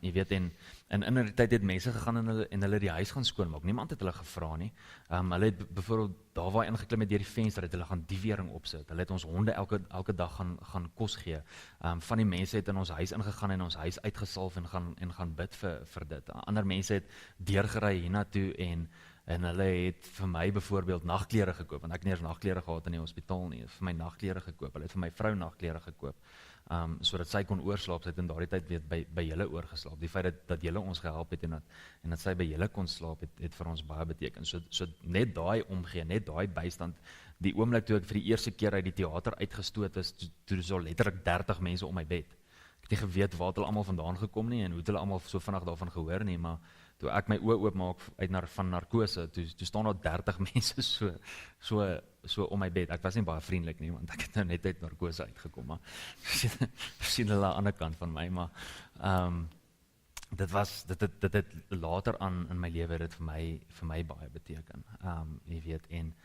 Jy weet, en in die tyd het mense gegaan en hulle die huis gaan skoonmaak. Niemand het hulle gevra nie. Hulle het byvoorbeeld daar waar ingeklim het deur die venster, het hulle gaan diewering opsit. Hulle het ons honde elke dag gaan kos gee. Van die mense het in ons huis ingegaan en ons huis uitgesalf en gaan bid vir dit. Ander mense het deurgery hiernatoe en hulle het vir my byvoorbeeld nagklere gekoop, want ek het nie eers nagklere gehad in die hospitaal nie, vir my nagklere gekoop. Hulle het vir my vrou nagklere gekoop, sodat sy kon oorslaap. Sy het in daardie tyd weet by julle oorgeslaap. Die feit dat julle ons gehelp het en dat sy by julle kon slaap, het vir ons baie beteken. So net daai omgee, net daai bystand, die oomblik toe ek vir die eerste keer uit die teater uitgestoot is, toe is al letterlik 30 mense om my bed. Ek het nie geweet waar het hulle almal vandaan gekom nie en hoe het hulle almal so vinnig daarvan gehoor nie, maar toe ek my oë oopmaak van narkose, toe staan daar 30 mense so om my bed. Ek was nie baie vriendelik nie, want ek het nou net uit narkose uitgekom, maar sien hulle aan die ander kant van my, maar dit het later aan in my lewe dit vir my baie beteken. Jy weet, en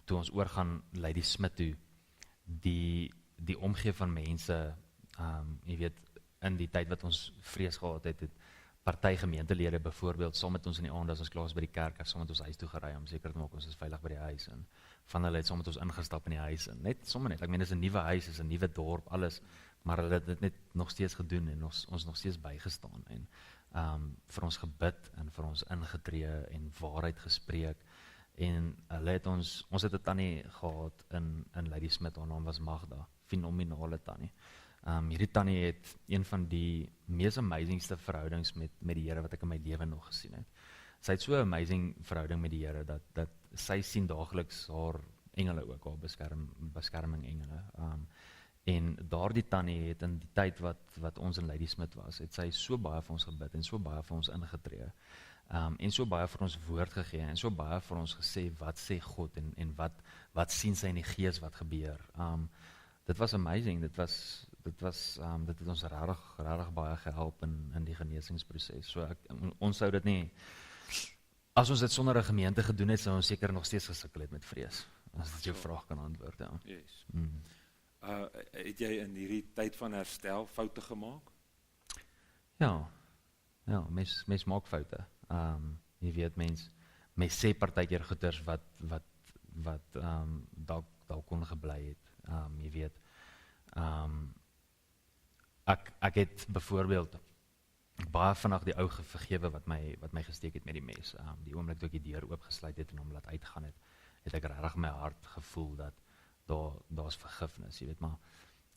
toe ons oorgaan Lady Smith toe, die omgee van mense, jy weet, in die tyd wat ons vrees gehad het party gemeentelede byvoorbeeld saam met ons in die aand as ons klaar is by die kerk, saam met ons huis toe gery om seker te maak ons is veilig by die huis, en van hulle het saam met ons ingestap in die huis, en sommer net, ek meen, dis 'n nuwe huis, is 'n nuwe dorp, alles, maar hulle het dit net nog steeds gedoen, en ons nog steeds bygestaan, en vir ons gebid, en vir ons ingetree, en waarheid gespreek, en hulle het ons het 'n tannie gehad in Lady Smith, haar naam was Magda, fenominale tannie. Hierdie tannie het een van die mees amazingste verhoudings met die Here wat ek in my lewe nog gesien het. Sy het so 'n amazing verhouding met die Here, dat sy sien daagliks haar engele ook, haar beskerming engele. En daardie tannie het in die tyd wat ons in Lady Smith was, het sy so baie vir ons gebid, en so baie vir ons ingetree, en so baie vir ons woord gegee, en so baie vir ons gesê, wat sê God, en wat sien sy in die gees wat gebeur. Dit was amazing, dit het ons regtig baie gehelp in die genesingsproses. So ons sou dit nie, as ons dit sonder 'n gemeente gedoen het, sou ons seker nog steeds gesukkel het met vrees, as dit jou vraag kan antwoord, ja. Yes. Het jy in hierdie tyd van herstel foute gemaak? Ja, mens maak foute. Jy weet, mens sê partykeer goeters wat dalk kon gebly het. Jy weet, ek het byvoorbeeld baie vinnig die ou vergewe wat my gesteek het met die mes. Die oomblik toe ek die deur oopgesluit het en hom laat uitgaan het ek regtig my hart gevoel dat daar's vergifnis, jy weet, maar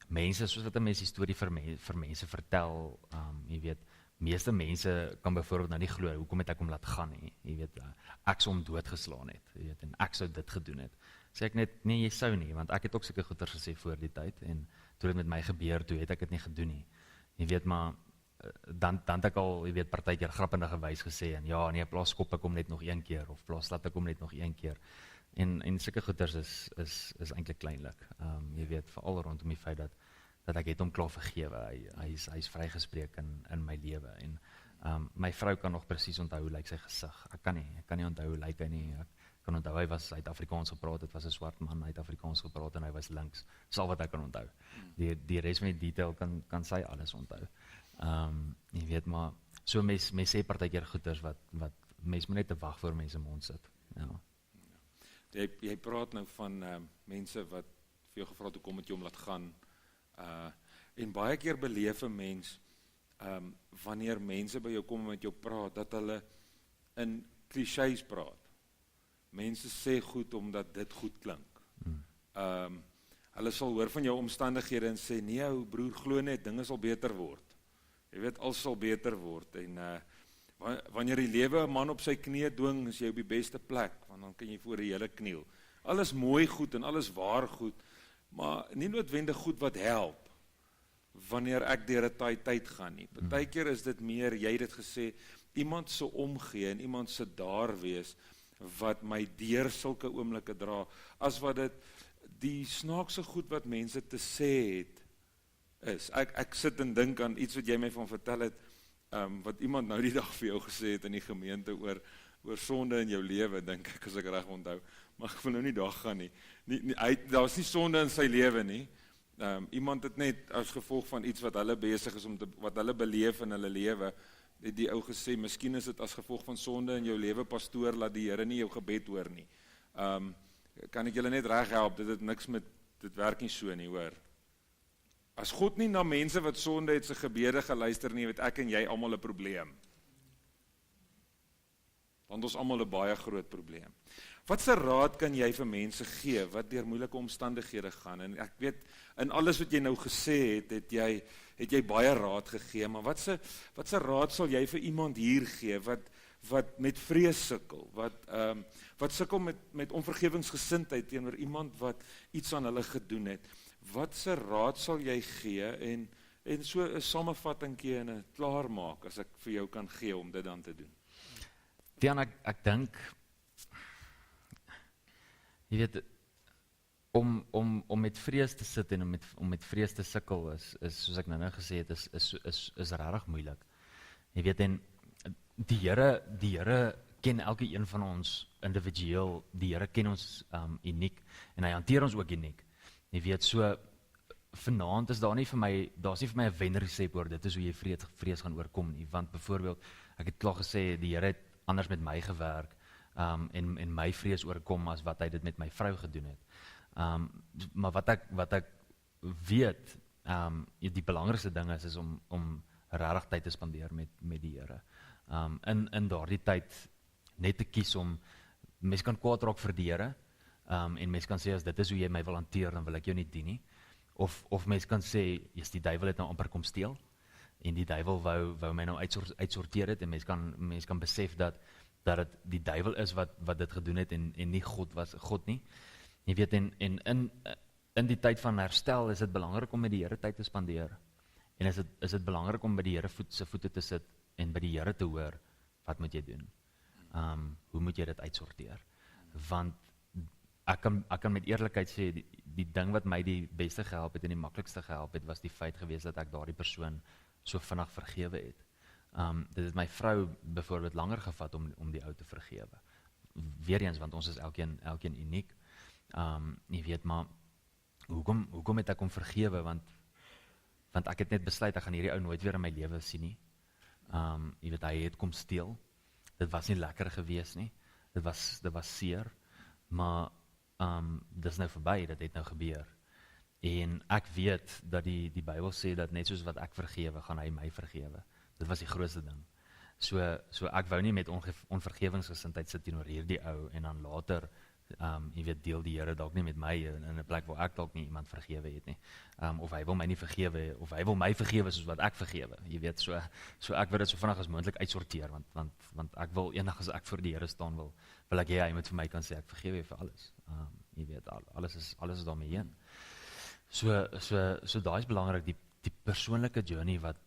mense, soos wat 'n mens die storie vir mense vertel, jy weet, meeste mense kan byvoorbeeld nou nie glo, hoekom het ek hom laat gaan nie, jy weet, ek sou hom doodgeslaan het, jy weet, en ek sou dit gedoen het. Sê ek net, nee, jy sou nie, want ek het ook seker goeters gesê voor die tyd, en toe dit met my gebeur, toe het ek dit nie gedoen nie. Jy weet, maar dan het ek al, jy weet, partykeer grappendige wys gesê, en ja, nee, plaas skop ek hom net nog een keer, of plaas laat ek hom net nog een keer. En sulke goeters is eintlik kleinlik. Jy weet, veral rondom die feit dat ek het hom klaar vergewe. Hy is vrygespreek in my lewe. En my vrou kan nog presies onthou hoe lyk sy gesig. Ek kan nie onthou hoe lyk hy nie. Ek kan onthou hy het Afrikaans gepraat, dit was 'n swart man, hy het Afrikaans gepraat en hy was links. Dis al wat ek kan onthou. Die res van die detail kan sy alles onthou. Jy weet, maar so mens sê partykeer goeters wat mens moet net te wag voor mense mond sit. Ja. Jy praat nou van mense wat vir jou gevra het, hoekom het jy hom laat gaan, en baie keer beleef 'n mens, wanneer mense by jou kom en met jou praat, dat hulle in clichés praat. Mense sê goed omdat dit goed klink. Hulle sal hoor van jou omstandighede en sê, nee ou broer, glo net, dinge sal beter word. Jy weet, alles sal beter word, en wanneer die lewe 'n man op sy knie dwing, is jy op die beste plek, want dan kan jy voor die hele kniel. Alles mooi goed en alles waar goed, maar nie noodwendig goed wat help, wanneer ek deur 'n taai tyd gaan nie. Partykeer is dit meer, jy het dit gesê, iemand se omgee en iemand se daar wees, wat my deur sulke oomblikke dra, as wat dit die snaakse goed wat mense te sê het, is. Ek sit en dink aan iets wat jy my van vertel het, wat iemand nou die dag vir jou gesê het in die gemeente oor sonde in jou lewe, dink ek, as ek reg onthou, maar ek wil nou nie daar gaan nie. Daar was nie sonde in sy lewe nie. Iemand het net as gevolg van iets wat hulle besig is wat hulle beleef in hulle lewe, het die ou gesê, miskien is dit as gevolg van sonde in jou lewe, pastoor, laat die Here nie jou gebed hoor nie. Kan ek julle net reg help, dit werk nie so nie, hoor. As God nie na mense wat sonde het, sy gebede geluister nie, weet ek en jy almal 'n probleem. Want ons almal 'n baie groot probleem. Wat se raad kan jy vir mense gee, wat deur moeilike omstandighede gaan? En ek weet, in alles wat jy nou gesê het jy baie raad gegee, maar wat se raad sal jy vir iemand hier gee, wat met vrees sukkel, wat sukkel met onvergewingsgesindheid teenoor iemand wat iets aan hulle gedoen het? Wat se raad sal jy gee, en so 'n samevattingkie en 'n klaarmaak, as ek vir jou kan gee om dit dan te doen? Dian, ek dink, jy weet, om met vrees te sit en om met vrees te sukkel is soos ek nou gesê het, is regtig moeilik. Jy weet, en die Here ken elke een van ons individueel, die Here ken ons uniek, en hy hanteer ons ook uniek. Jy weet, so, vanaand is daar's nie vir my 'n wenresep oor dit is hoe jy vrees gaan oorkom nie, want byvoorbeeld, ek het klaar gesê, die Here het anders met my gewerk, en my vrees oorkom as wat hy dit met my vrou gedoen het. Maar wat ek weet, die belangrikste ding is om regtig tyd te spandeer met die Here. In daardie tyd net te kies om, mens kan kwaad raak vir die Here, en mens kan sê, as dit is hoe jy my wil hanteer, dan wil ek jou nie dien nie. Of mens kan sê, die duiwel het nou amper kom steel, en die duiwel wou my nou uitsorteer het, en mens kan besef dat dit die duiwel is wat dit gedoen het, en nie God nie. Jy weet, en in die tyd van herstel is dit belangrik om met die Here tyd te spandeer, en is dit belangrik om by die Here se voete te sit, en by die Here te hoor, wat moet jy doen? Hoe moet jy dit uitsorteer? Want ek kan met eerlikheid sê, die ding wat my die beste gehelp het en die maklikste gehelp het, was die feit gewees dat ek daardie persoon so vinnig vergewe het. Dit het my vrou byvoorbeeld langer gevat om die ou te vergewe. Weereens, want ons is elkeen uniek. Jy weet, maar hoekom het ek hom vergewe? Want ek het net besluit, ek gaan hierdie ou nooit weer in my lewe sien nie. Jy weet, hy het kom steel. Dit was nie lekker gewees nie. Dit was seer. Maar dit is nou verby, dit het nou gebeur. En ek weet dat die Bybel sê dat net soos wat ek vergewe, gaan hy my vergewe. Dit was die grootste ding. So ek wou nie met onvergewingsgesindheid sit teenoor hierdie ou, en dan later, jy weet, deel die Here dalk nie met my, in 'n plek waar ek dalk nie iemand vergewe het nie. Of hy wil my nie vergewe, of hy wil my vergewe soos wat ek vergewe. Jy weet, so ek wil dit so vinnig as moontlik uitsorteer, want ek wil eendag as ek voor die Here staan wil ek hy moet vir my kan sê, ek vergewe jy vir alles. Jy weet, alles is daarmee heen. So daai is belangrik, die persoonlike journey wat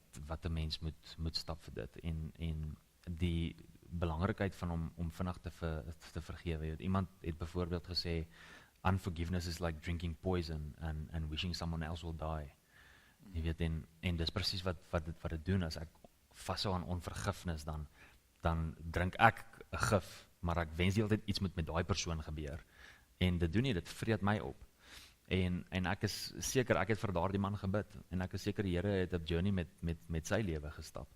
'n mens moet stap vir dit, en die belangrikheid van om vinnig te vergewe. Iemand het byvoorbeeld gesê, unforgiveness is like drinking poison and wishing someone else will die. Jy weet, en dis presies wat dit doen. As ek vashou aan onvergifnis, dan drink ek 'n gif, maar ek wens die hele tyd iets moet met daai persoon gebeur. En dit doen nie, dit vreet my op. En ek is seker, ek het vir daardie man gebid, en ek is seker die Here het op journey met sy lewe gestap.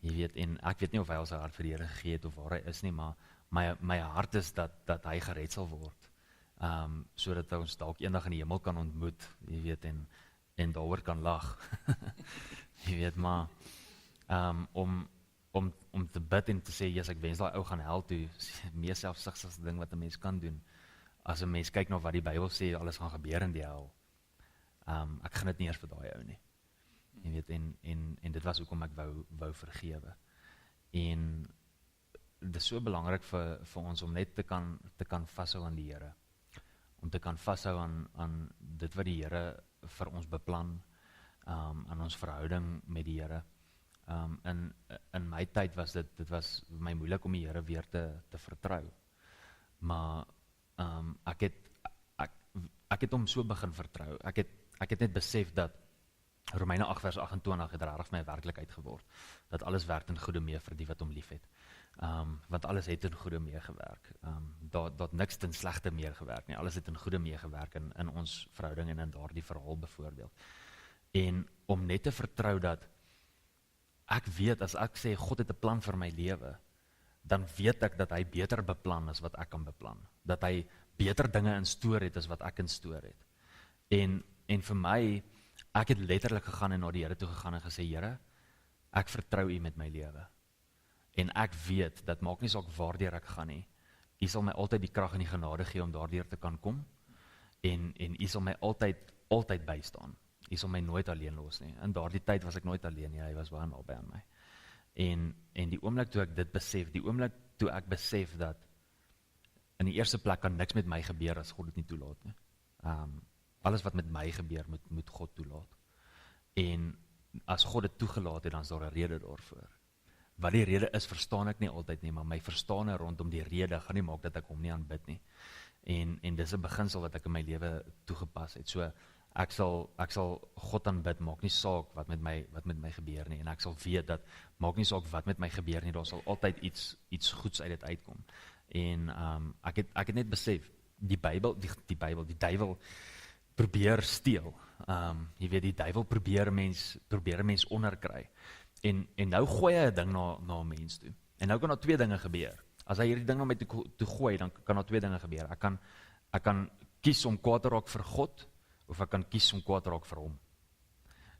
Jy weet, en ek weet nie of hy al sy hart vir die Here gegee het of waar hy is nie, maar my hart is dat hy gered sal word, sodat ons dalk eendag in die hemel kan ontmoet, jy weet, en daaroor kan lag. Jy weet, maar om te bid en te sê, ek wens daai ou gaan hel toe, mees selfsugtigste ding wat 'n mens kan doen. As 'n mens kyk na wat die Bybel sê, alles gaan gebeur in die hel. Ek gaan dit nie eers vir daai ou nie. Jy weet, en dit was hoekom ek wou vergewe. En dit is so belangrik vir ons om net te kan vashou aan die Here. Om te kan vashou aan dit wat die Here vir ons beplan, aan ons verhouding met die Here. In my tyd was dit was my moeilik om die Here weer te vertrou. Maar ek het hom so begin vertrou. Ek het net besef dat Romeine 8 vers 28 het regtig vir my werklikheid geword. Dat alles werk ten goeie mee vir die wat hom liefhet. Want alles het ten goeie mee gewerk. Dat niks ten slegte meer gewerk nie. Alles het ten goeie mee gewerk in ons verhouding en in daardie verhaal byvoorbeeld. En om net te vertrou dat ek weet, as ek sê God het 'n plan vir my lewe, dan weet ek dat hy beter beplan as wat ek kan beplan. Dat hy beter dinge in stoor het as wat ek in stoor het. En vir my, ek het letterlik gegaan en na die Here toe gegaan en gesê, Here, ek vertrou U met my lewe. En ek weet, dat maak nie saak waardeur ek gaan nie. U sal my altyd die krag en die genade gee om daardeur te kan kom. En U sal my altyd bystaan. U sal my nooit alleen los nie. In daardie tyd was ek nooit alleen nie, hy was baie naby aan my. En die oomblik toe ek dit besef, die oomblik toe ek besef dat in die eerste plek kan niks met my gebeur as God dit nie toelaat nie. Alles wat met my gebeur, moet God toelaat. En as God dit toegelaat het, dan is daar 'n rede daarvoor. Wat die rede is, verstaan ek nie altyd nie, maar my verstane rondom die rede gaan nie maak dat ek hom nie aanbid nie. En dis 'n beginsel wat ek in my lewe toegepas het. So, ek sal God aanbid, maak nie saak wat met my gebeur nie, en ek sal weet dat, maak nie saak wat met my gebeur nie, daar sal altyd iets goeds uit dit uitkom. En ek het net besef, die duiwel probeer steel. Jy weet, die duiwel probeer 'n mens onderkry. En nou gooi hy 'n ding na 'n mens toe. En nou kan daar twee dinge gebeur. As hy hierdie ding na my toe gooi, dan kan daar twee dinge gebeur. Ek kan kies om kwaad te raak vir God, of ek kan kies om kwaad te raak vir hom.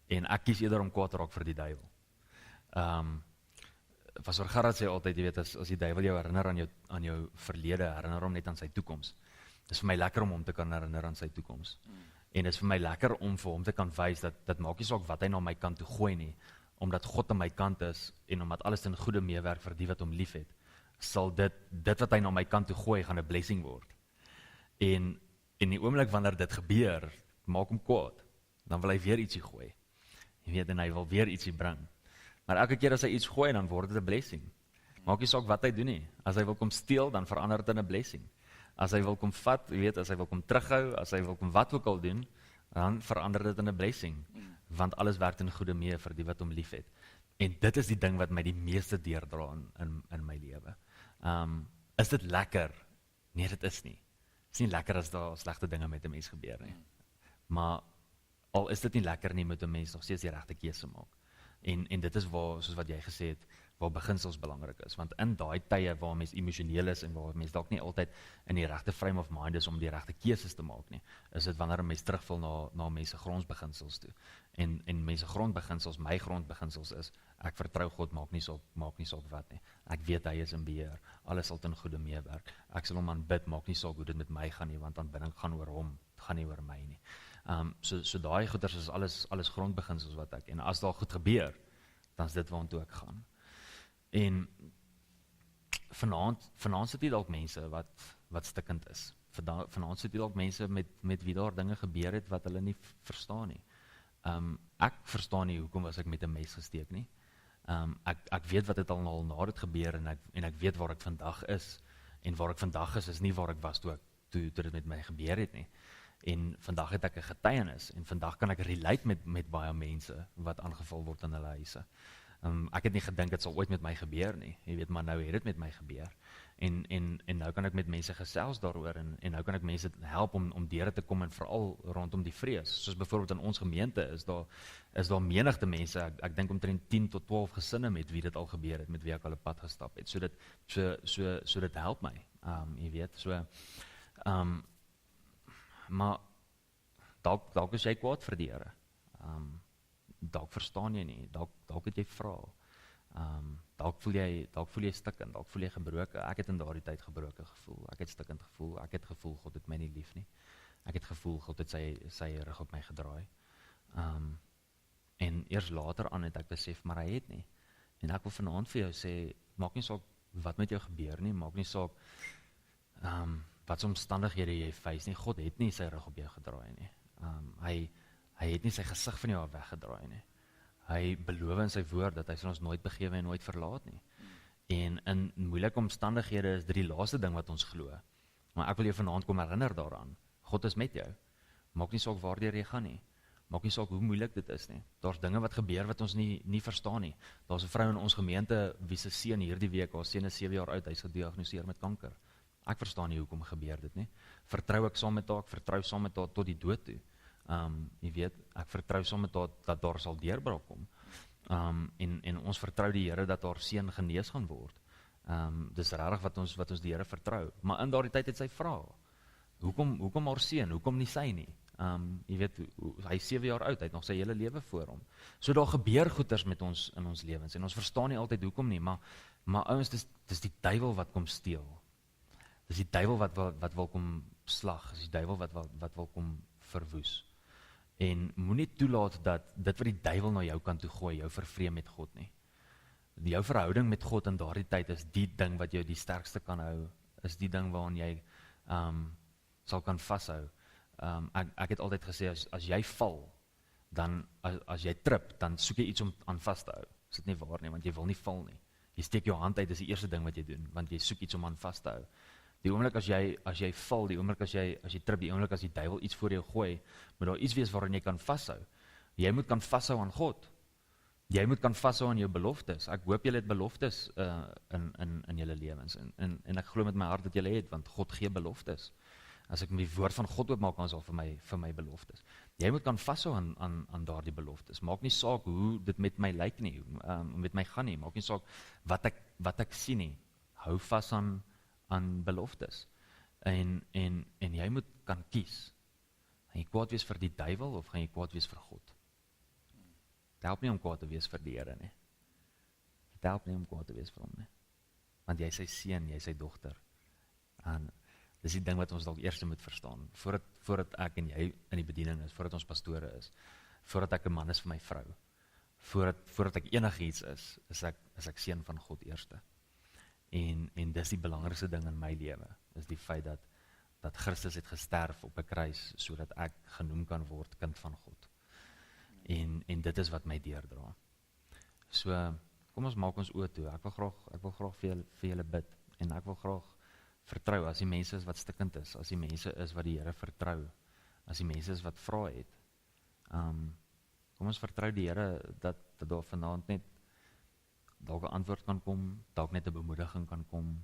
En ek kies eerder om kwaad te raak vir die duiwel. Pastor Gerard sê altyd, jy weet, as die duiwel jou herinner aan jou verlede, herinner hom net aan sy toekoms. Dis vir my lekker om hom te kan herinner aan sy toekoms. En dis vir my lekker om vir hom te kan wys dat maak nie saak wat hy na my kant toe gooi nie, omdat God aan my kant is en omdat alles ten goeie meewerk vir die wat hom liefhet, sal dit wat hy na my kant toe gooi gaan 'n blessing word. En die oomblik wanneer dit gebeur, maak hom kwaad, dan wil hy weer ietsie gooi. Jy weet, en hy wil weer ietsie bring. Maar elke keer as hy iets gooi, dan word dit 'n blessing. Maak nie saak wat hy doen nie. As hy wil kom steel, dan verander dit in 'n blessing. As hy wil kom vat, jy weet, as hy wil kom terughou, as hy wil kom wat ook al doen, dan verander dit in 'n blessing. Want alles werk ten goeie mee vir die wat hom liefhet. En dit is die ding wat my die meeste deurdra in my lewe. Is dit lekker? Nee, dit is nie. Dit is nie lekker as daar slegte dinge met 'n mens gebeur nie. Maar al is dit nie lekker nie, moet 'n mens nog steeds die regte keuse maak. En dit is waar, soos wat jy gesê het, waar beginsels belangrik is. Want in daai tye waar mens emosioneel is en waar mens dalk nie altyd in die regte frame of mind is om die regte keuses te maak nie, is dit wanneer 'n mens terugval na mense grondbeginsels toe. En mense grondbeginsels, my grondbeginsels is, ek vertrou God, maak nie saak wat nie. Ek weet hy is in beheer, alles sal ten goeie meewerk. Ek sal hom aanbid, maak nie saak hoe dit met my gaan nie, want aanbidding gaan oor hom, gaan nie oor my nie. So daai goeders is alles grondbeginsels wat ek, en as daar goed gebeur, dan is dit waartoe ek gaan. En vanaand sit hier dalk mense wat stikkend is. Vanaand sit hier dalk mense met wie daar dinge gebeur het wat hulle nie verstaan nie. Ek verstaan nie hoekom was ek met 'n mes gesteek nie. Ek weet wat het al na dit gebeur en ek weet waar ek vandag is. En waar ek vandag is nie waar ek was toe dit met my gebeur het nie. En vandag het ek 'n getuienis en vandag kan ek relate met baie mense wat aangeval word in hulle huise. Ek het nie gedink dit sal ooit met my gebeur nie, jy weet, maar nou het dit met my gebeur. En nou kan ek met mense gesels daaroor en nou kan ek mense help om deur te kom en veral rondom die vrees. Soos byvoorbeeld in ons gemeente is daar menigte mense, ek dink omtrent 10 tot 12 gesinne met wie dit al gebeur het, met wie ek al 'n pad gestap het. So dit help my, jy weet, maar dalk is jy kwaad vir die Here. Dalk verstaan jy nie, dalk het jy vra. Dalk voel jy stikkend, dalk voel jy gebroken. Ek het in daardie tyd gebroken gevoel. Ek het stikkend gevoel. Ek het gevoel God het my nie lief nie. Ek het gevoel God het sy rug op my gedraai. En eers later aan het ek besef, maar hy het nie. En ek wil vanaand vir jou sê, maak nie saak wat met jou gebeur nie, maak nie saak wat se omstandighede jy face nie. God het nie sy rug op jou gedraai nie. Hy het nie sy gesig van jou af weggedraai nie. Hy beloof in sy woord dat hy sal ons nooit begewe en nooit verlaat nie. En in moeilike omstandighede is dit die laaste ding wat ons glo. Maar ek wil jou vanaand kom herinner daaraan. God is met jou. Maak nie saak waardeur jy gaan nie. Maak nie saak hoe moeilik dit is nie. Daar's dinge wat gebeur wat ons nie verstaan nie. Daar's 'n vrou in ons gemeente wie se seun hierdie week, haar seun is 7 jaar oud, hy's gediagnoseer met kanker. Ek verstaan nie hoekom gebeur dit nie. Vertrou ek saam met haar, ek vertrou saam met haar tot die dood toe. Jy weet, ek vertrou saam met haar dat daar sal deurbraak kom. En ons vertrou die Here dat haar seun genees gaan word. Dis regtig wat ons die Here vertrou. Maar in daardie tyd het sy vra, hoekom haar seun, hoekom nie sy nie? Jy weet, hy is 7 jaar oud, hy het nog sy hele lewe voor hom. So daar gebeur goeters met ons in ons lewens, en ons verstaan nie altyd hoekom nie, maar ouens, dis die duiwel wat kom steel. Dis die duiwel wat wil kom slag, dis die duiwel wat wil kom verwoes. En moenie toelaat dat dit wat die duiwel na jou kant toe gooi, jou vervreem met God nie. Jou verhouding met God in daardie tyd is die ding wat jou die sterkste kan hou, is die ding waaraan jy sal kan vashou. Ek het altyd gesê, as jy val, dan, as jy trip, dan soek jy iets om aan vas te hou. Is dit nie waar nie, want jy wil nie val nie. Jy steek jou hand uit, dis die eerste ding wat jy doen, want jy soek iets om aan vas te hou. Die oomblik as jy val, die oomblik as jy trip, die oomblik as die duiwel iets voor jou gooi, moet daar iets wees waarin jy kan vashou. Jy moet kan vashou aan God. Jy moet kan vashou aan jou beloftes. Ek hoop julle het beloftes in julle lewens. En ek glo met my hart dat julle het, want God gee beloftes. As ek die woord van God oopmaak, dan is al vir my beloftes. Jy moet kan vashou aan daardie beloftes. Maak nie saak hoe dit met my lyk nie, met my gaan nie. Maak nie saak wat ek sien nie. Hou vas aan beloftes. En jy moet kan kies. Gaan jy kwaad wees vir die duiwel of gaan jy kwaad wees vir God? Het help nie om kwaad te wees vir die Here nie. Het help nie om kwaad te wees vir hom nie. Want jy is sy seun, jy is sy dogter. En dis die ding wat ons dalk eers moet verstaan. Voordat ek en jy in die bediening is, voordat ons pastore is, voordat ek 'n man is vir my vrou, voordat ek enigiets is ek seun van God eerste. En dis die belangrikste ding in my lewe, is die feit dat Christus het gesterf op 'n kruis, sodat ek genoem kan word kind van God. En dit is wat my deurdra. So, kom ons maak ons oë toe. Ek wil graag vir julle bid, en ek wil graag vertrou, as die mense is wat stikkend is, as die mense is wat die Here vertrou, as die mense is wat vra het, kom ons vertrou die Here, dat daar vanaand net dalk 'n antwoord kan kom, dalk net 'n bemoediging kan kom,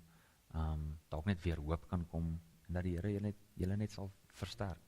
dalk net weer hoop kan kom, en dat die Here julle net sal versterk.